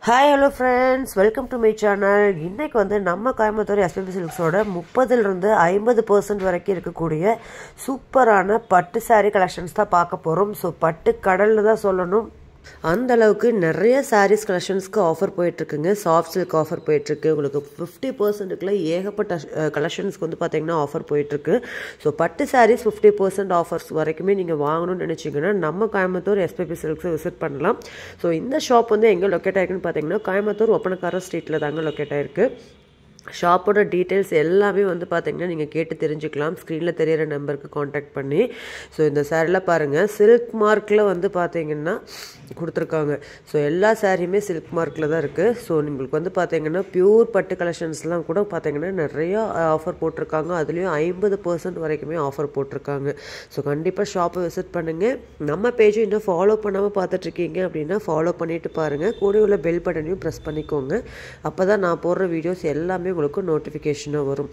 Hi hello friends, welcome to my channel. இன்றைக்கி வந்து நம்ம கோயம்புத்தூர் எஸ்பிபி சில்க்ஸோட 30% 50% வரைக்கும் இருக்கக்கூடிய சூப்பரான பட்டு சாரீ கலெக்ஷன்ஸ் தான் பார்க்க போகிறோம். ஸோ பட்டு கடல்னு தான் சொல்லணும். அந்த அளவுக்கு நிறைய சாரீஸ் கலெக்ஷன்ஸ்க்கு ஆஃபர் போயிட்டுருக்குங்க. சாஃப்ட் சில்க் ஆஃபர் போயிட்டுருக்கு. உங்களுக்கு 50%க்குள்ள ஏகப்பட்ட கலெக்ஷன்ஸ்க்கு வந்து பார்த்தீங்கன்னா ஆஃபர் போயிட்டுருக்கு. ஸோ பட்டு சாரீஸ் 50% ஆஃபர்ஸ் வரைக்குமே நீங்கள் வாங்கணும்னு நினச்சிங்கன்னா நம்ம கோயம்புத்தூர் எஸ்பிபி சில்க்ஸை விசிட் பண்ணலாம். ஸோ இந்த ஷாப் வந்து எங்கே லொக்கேட் ஆகிருக்குன்னு பார்த்தீங்கன்னா கோயம்புத்தூர் ஒப்பனக்கார ஸ்ட்ரீட்டில் தாங்க லொக்கேட் ஆகிருக்கு. ஷாப்போட டீட்டெயில்ஸ் எல்லாமே வந்து பார்த்தீங்கன்னா நீங்கள் கேட்டு தெரிஞ்சுக்கலாம். ஸ்க்ரீனில் தெரியிற நம்பருக்கு காண்டாக்ட் பண்ணி. ஸோ இந்த சாரியில் பாருங்கள், சில்க் மார்க்கில் வந்து பார்த்தீங்கன்னா கொடுத்துருக்காங்க. ஸோ எல்லா சாரியுமே சில்க் மார்க்கில் தான் இருக்குது. ஸோ உங்களுக்கு வந்து பார்த்தீங்கன்னா பியூர் பட்டு கலெக்ஷன்ஸ்லாம் கூட பார்த்தீங்கன்னா நிறையா ஆஃபர் போட்டிருக்காங்க. அதுலேயும் 50% வரைக்குமே ஆஃபர் போட்டிருக்காங்க. ஸோ கண்டிப்பாக ஷாப்பை விசிட் பண்ணுங்கள். நம்ம பேஜை இன்னும் ஃபாலோ பண்ணாமல் பார்த்துட்ருக்கீங்க அப்படின்னா ஃபாலோ பண்ணிவிட்டு பாருங்கள். கூட உள்ள பெல் பட்டனையும் ப்ரெஸ் பண்ணிக்கோங்க. அப்போ தான் நான் போடுற வீடியோஸ் எல்லாமே உங்களுக்கு நோட்டிஃபிகேஷனாக வரும்.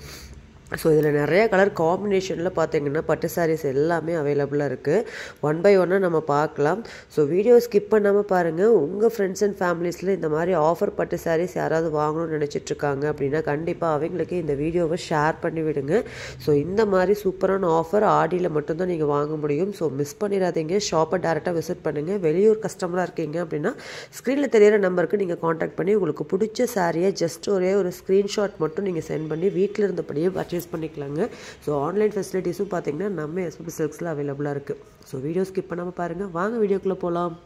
ஸோ இதில் நிறைய கலர் காம்பினேஷனில் பார்த்தீங்கன்னா பட்டு சாரீஸ் எல்லாமே அவைலபிளாக இருக்குது. ஒன் பை ஒன்னாக நம்ம பார்க்கலாம். ஸோ வீடியோ ஸ்கிப் பண்ணாமல் பாருங்கள். உங்கள் ஃப்ரெண்ட்ஸ் அண்ட் ஃபேமிலிஸில் இந்த மாதிரி ஆஃபர் பட்டு சாரீஸ் யாராவது வாங்கணும்னு நினச்சிட்ருக்காங்க அப்படின்னா கண்டிப்பாக அவங்களுக்கு இந்த வீடியோவை ஷேர் பண்ணி விடுங்க. ஸோ இந்த மாதிரி சூப்பரான ஆஃபர் ஆடியில் மட்டும்தான் நீங்கள் வாங்க முடியும். ஸோ மிஸ் பண்ணிடாதீங்க. ஷாப்பை டேரெக்டாக விசிட் பண்ணுங்கள். வெளியூர் கஸ்டமராக இருக்கீங்க அப்படின்னா ஸ்க்ரீனில் தெரியிற நம்பருக்கு நீங்கள் காண்டாக்ட் பண்ணி உங்களுக்கு பிடிச்ச சாரியை ஜஸ்ட் ஒரே ஒரு ஸ்க்ரீன்ஷாட் மட்டும் நீங்கள் சென்ட் பண்ணி வீட்டில் இருந்தபடியே பர்ச்சேஸ் பண்ணிக்கலாங்க. ஸோ ஆன்லைன் ஃபெசிலிட்டிஸும் பார்த்தீங்கன்னா நம்ம எஸ்பிபி சில்க்ஸில் அவைலபிளாக இருக்குது. ஸோ வீடியோ ஸ்கிப் பண்ணாமல் பாருங்கள். வாங்க வீடியோக்குள்ளே போகலாம்.